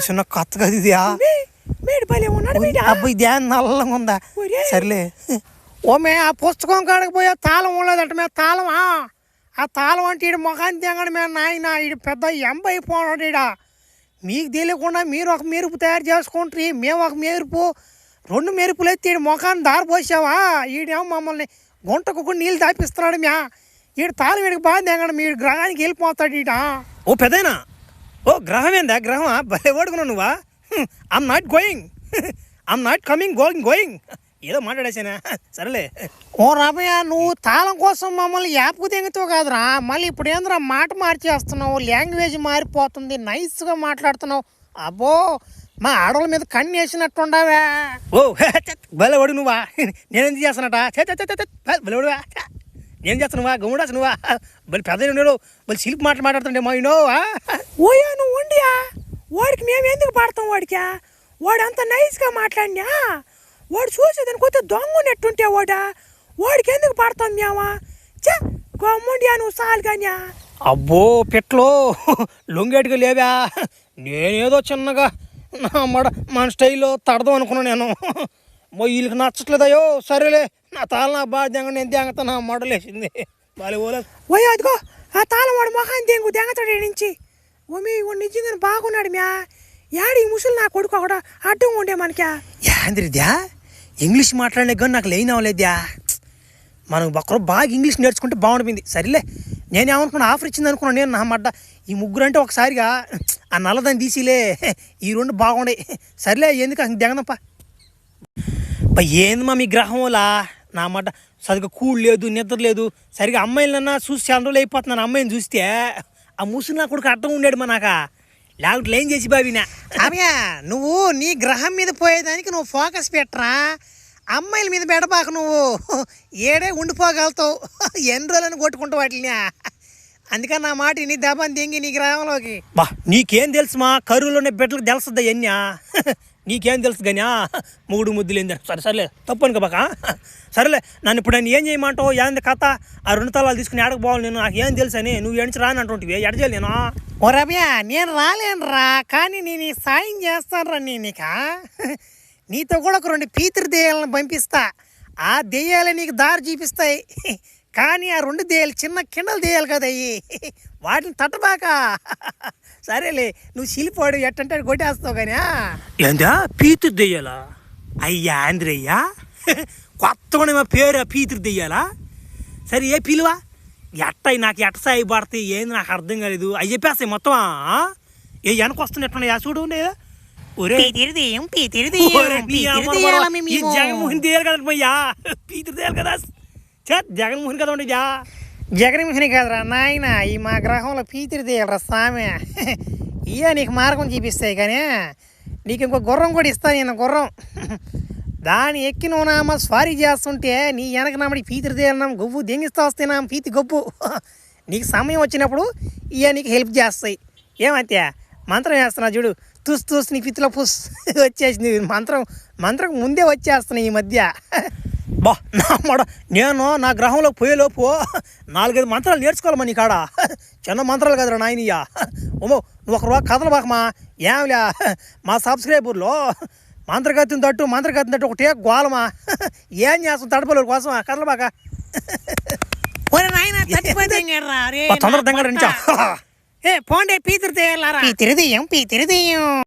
చిన్న కొత్త కదా ఇది అబ్బాయి ధ్యానం నల్లంగా ఉందా సర్లే ఓమే ఆ పుస్తకం కాడకు పోయా తాళం ఉండలేదంట మే తాళమా ఆ తాళం అంటే ఈడు మొఖాన్ని తెంగడు మే నాయన ఈడు పెద్ద ఎంబైపోనాడు ఈడ మీకు తెలియకుండా మీరు ఒక మెరుపు తయారు చేసుకుంటారు మేము ఒక మెరుపు రెండు మెరుపులు ఎత్తి ఈడు మొఖాన్ని దారిపోసావా ఈడేమో మమ్మల్ని గుంటకు నీళ్ళు దాపిస్తున్నాడు మ్యా ఈడు తాళం వీడికి బాగా తెంగడు మీరు గ్రహానికి వెళ్ళిపోతాడు ఈడ ఓ పెద్దయినా ఓ గ్రహం ఏందా గ్రహమా భలే పడుకున్నావు నువ్వా I'm not going I'm not coming going ఏదో మాట్లాడేసానా సరేలే ఓ రామయ్య నువ్వు తాళం కోసం మమ్మల్ని యాప్కు తెంగుతావు కాదురా మళ్ళీ ఇప్పుడు ఏంద్రా మాట మార్చేస్తున్నావు లాంగ్వేజ్ మారిపోతుంది నైస్గా మాట్లాడుతున్నావు అబ్బో మా ఆడవాళ్ళ మీద కన్ను వేసినట్టుండవా ఓ భలే వడు నువ్వా నేనేం చేస్తానట భలే వడువా నేను చేస్తానువా గమ్ముడాసు నువ్వా మళ్ళీ పెద్ద ఉండడు మళ్ళీ సిల్క్ మాట్లాడుతుండే మా ఇన్నోవా ఓయా నువ్వు ఉండియా వాడికి మేము ఎందుకు పాడతాం వాడికా వాడు అంత నైస్గా మాట్లాడినా వాడు చూసేదానికి కొత్త దొంగ నెట్టుంటే వాడికి ఎందుకు పాడతాం మేమా గమ్ముండియా నువ్వు సాలు కానీ అబ్బో పెట్లో లొంగేటుగా లేవా నేనేదో చిన్నగా మన స్టైల్లో తడదాం అనుకున్నాను నేను వీళ్ళకి నచ్చట్లేదయ్యో సరేలే నా తాళం నా బాగా దెంగ నేను దెంగతా నా మడలేసింది వాళ్ళు ఓయ్ అదిగో ఆ తాళం వాడు మొహాన్ని దెంగతాడు నుంచి ఓమి వాడు నిజంగా బాగున్నాడు మ్యా యాడి ముసలి నా కొడుకు కూడా అడ్డం ఉండే మనకా యాంద్రిద్యా ఇంగ్లీష్ మాట్లాడే కానీ నాకు లేని అవ్వలేద్యా మనం ఒక్కరు బాగా ఇంగ్లీష్ నేర్చుకుంటే బాగుంటుంది సరేలే నేనేమనుకున్నా ఆఫర్ ఇచ్చింది అనుకున్నాను నేను నా మడ్డ ఈ ముగ్గురు అంటే ఒకసారిగా ఆ నల్లదాన్ని తీసిలే ఈ రెండు బాగుండే సరేలే ఎందుకు దెంగనప్ప ఏందమ్మా మీ గ్రహంలా నా మాట సరిగ్గా కూడు లేదు నిద్ర లేదు సరిగ్గా అమ్మాయిలన్నా చూసి చాలా రోజులు అయిపోతున్నాను అమ్మాయిని చూస్తే ఆ ముసుగు నా కొడుకు అడ్డం ఉండాడు మా నాక లేకపోతే ఏం చేసి బావినా అమ్మయ్యా నువ్వు నీ గ్రహం మీద పోయేదానికి నువ్వు ఫోకస్ పెట్టరా అమ్మాయిల మీద పెడబాక నువ్వు ఏడే ఉండిపోగలుగుతావు ఎన్ని రోజులను కొట్టుకుంటావు వాటిని అందుకని నా మాట నీ దెబ్బని దింగి నీ గ్రహంలోకి బా నీకేం తెలుసు మా కరువులోనే బిడ్డలకు తెలుస్తుందా ఎన్యా నీకేం తెలుసు కానీ మూడు ముద్దులు ఏంది సరేలే తప్పను కబాక సరేలే నన్ను ఇప్పుడు నేను ఏం చేయమంటావు ఏంది కథ ఆ రెండు తలాలు తీసుకుని ఎడకపోవాలి నేను నాకు ఏం తెలుసు అని నువ్వు ఎంచి రాని అంటుంటివి ఎడచేయాలి నేను ఓ రమ్య నేను రాలేనురా కానీ నేను సాయం చేస్తాను రా నీక నీతో కూడా ఒక రెండు పీతృ దెయ్యాలను పంపిస్తా ఆ దెయ్యాలే నీకు దారి చూపిస్తాయి కానీ ఆ రెండు దెయ్యాలు చిన్న కిండలు దెయ్యాలి కదా అయ్యి వాటిని తట్టబాక సరేలే నువ్వు శిల్పాడు ఎట్టంటే కొట్టేస్తావు కానీ ఏందా పీతృ దెయ్యాలా అయ్యా ఆంధ్రయ్యా కొత్తగా మా పేరు పీతృ దెయ్యాలా సరే ఏ పిలువా ఎట్టయి నాకు ఎట్ట సాయి పడతాయి ఏంది నాకు అర్థం కాలేదు అవి చెప్పేస్తాయి మొత్తం ఏ వెనకొస్తున్నట్టున్నాయా చూడు జగన్మోహన్ దెయ్యాలి కదా అయ్యా పీతృ దెయ్యాలి కదా జగన్మోహన్ కదా ఉండేదా జగన్మోహన్ కదరా నాయన ఈ మా గ్రహంలో పీతిరి దేయలరా సామె ఇయ్య నీకు మార్గం చూపిస్తాయి కానీ నీకు ఇంకో గుర్రం కూడా ఇస్తాను నేను గుర్రం దాన్ని ఎక్కి నువ్వు నామ స్వారీ చేస్తుంటే నీ వెనక నామడి పీతిరి దేయాలన్నాం గొవ్వు దెంగిస్తా వస్తే నా పీతి గొప్పు నీకు సమయం వచ్చినప్పుడు ఇయ్య నీకు హెల్ప్ చేస్తాయి ఏమంతే మంత్రం వేస్తున్నా చూడు తుస్ నీ పిత్తులో పుస్ వచ్చేసింది మంత్రం ముందే వచ్చేస్తున్నాయి ఈ మధ్య బా నా మడ నేను నా గ్రహంలోకి పోయేలోపు 4-5 మంత్రాలు నేర్చుకోవాలమ్మా నీ కాడ చిన్న మంత్రాలు కదరా నాయనయ్యా ఓమో నువ్వు ఒక కథలు బాకమా ఏమిలే మా సబ్స్క్రైబర్లో మంత్రగతిని తట్టు ఒకటే గోలమా ఏం చేస్తాం తడపల కోసం కథలు బాక తొందర దగ్గర పోండే పీతిరి తెయ్యాలరా పీతిరి దెయ్యం